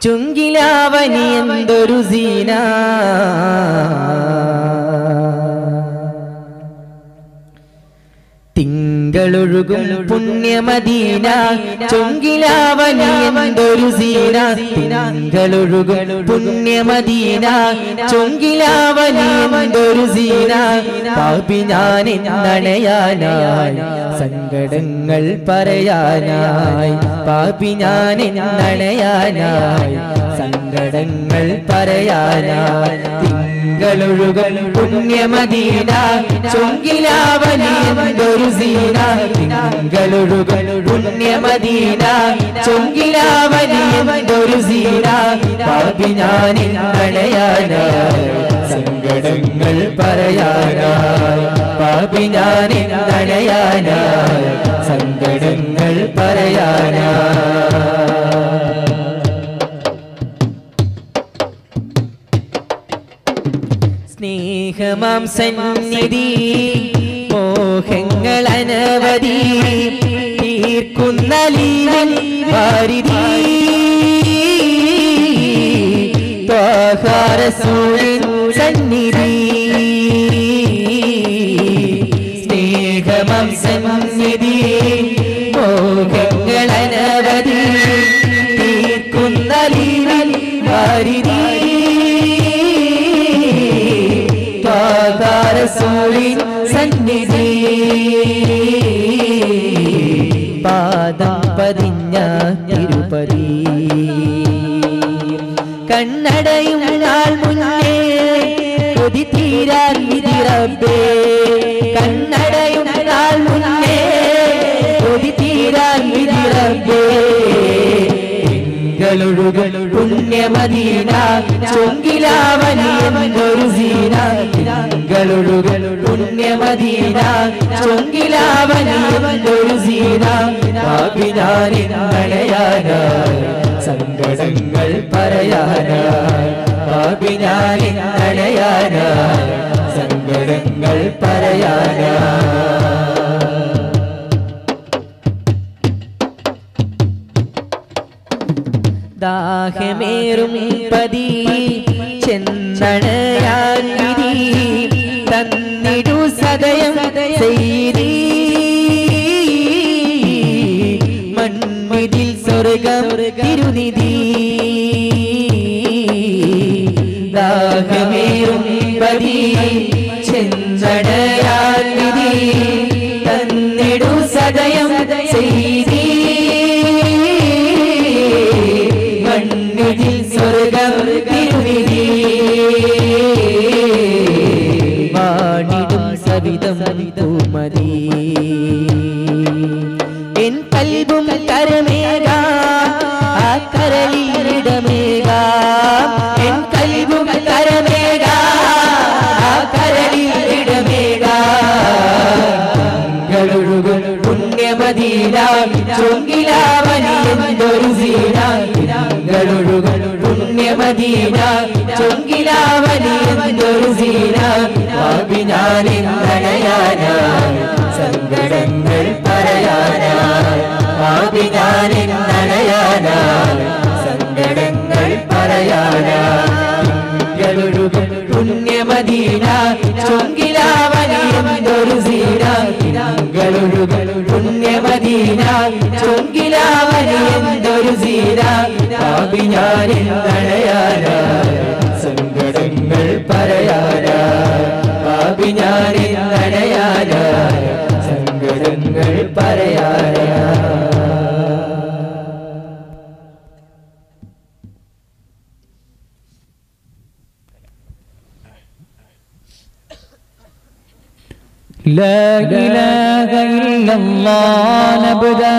ചുങ്കിലാവനി എന്തൊരു സീന തിങ്കളൊഴുകും പുണ്യമദീന ചുങ്കിലാവനി എന്തൊരു സീന തിങ്കളൊഴുകും പുണ്യമദീന ചുങ്കിലാവനി എന്തൊരു സീന പാപി ഞാൻ എന്നണയാനായി സങ്കടങ്ങൾ പറയാനായി പാപി ഞാൻ എന്നണയാനായി സങ്കടങ്ങൾ പറയാനായി തിങ്കളൊഴുകും പുണ്യമദീന ചുങ്കിലാവനി എന്തൊരു സീന തിങ്കളൊഴുകും പുണ്യമദീന ചുങ്കിലാവനി എന്തൊരു സീന പാപി ഞാൻ എന്നണയാനായി സങ്കടങ്ങൾ പറയാനായി പാപി ഞാൻ എന്നണയാനായി സങ്കടങ്ങൾ പറയാനായി സ്നേഹമാം സന്നിധി മോഹങ്ങൾ അനവധി തീർക്കുന്ന ലീലൻ വാരിധി ത്വാഹ റസൂലിൻ സന്നിധി സ്നേഹമാം സന്നിധി മോഹങ്ങൾ അനവധി തീർക്കുന്ന ലീലൻ വാരിധി റസൂലിൻ സന്നിധി പാദം പതിഞ്ഞ തിരുപതി കണ്ണടയും നാൾ മുന്നേ കൊതി തീരാൻ വിധി റബ്ബേ കണ്ണടയും നാൾ മുന്നേ കൊതി തീരാൻ വിധി റബ്ബേ തിങ്കളൊഴുകും പുണ്യമദീന ചുങ്കിലാവനി എന്തൊരു സീന തിങ്കളൊഴുകും പുണ്യമദീന ചുങ്കിലാവനി എന്തൊരു സീന പാപി ഞാൻ എന്നണയാനായി സങ്കടങ്ങൾ പറയാനായി പാപി ഞാൻ എന്നണയാനായി സങ്കടങ്ങൾ പറയാനായി ദാഹമേറും പതി ചെന്നണയാൻ വിധി തന്നിടു സദയം ചെയ്തി മണ്ണിതിൽ സ്വർഗം തിരുനിധി ദാഹമേറും പതി ചെന്നണയാൻ വിധി തന്നിടു സദയം ചെയ്തി സ്വർഗം തിരുവിധി വാണിടും സവിധം പൂമതി എൻ കൽബും കരമേക ആ കരളിടമേക എൻ കൽബും കരമേക ആ കരളിടമേക തിങ്കളൊഴുകും പുണ്യമദീന ചുങ്കിലാവനി എന്തൊരു സീന തിങ്കളൊഴുകും പുണ്യമദീന ചുങ്കിലാവനി എന്തൊരു സീന പാപി ഞാൻ എന്നണയാനായി സങ്കടങ്ങൾ പറയാനായി പാപി ഞാൻ എന്നണയാനായി സങ്കടങ്ങൾ പറയാനായി തിങ്കളൊഴുകും പുണ്യമദീന ചുങ്കിലാവനി എന്തൊരു സീന തിങ്കളൊഴുകും പുണ്യമദീന ചുങ്കിലാവനി എന്തൊരു സീന പാപി ഞാൻ എന്നണയാനായി സങ്കടങ്ങൾ പറയാനായി പാപി ഞാൻ എന്നണയാനായി സങ്കടങ്ങൾ പറയാനായി لا إله إلا الله نبدأ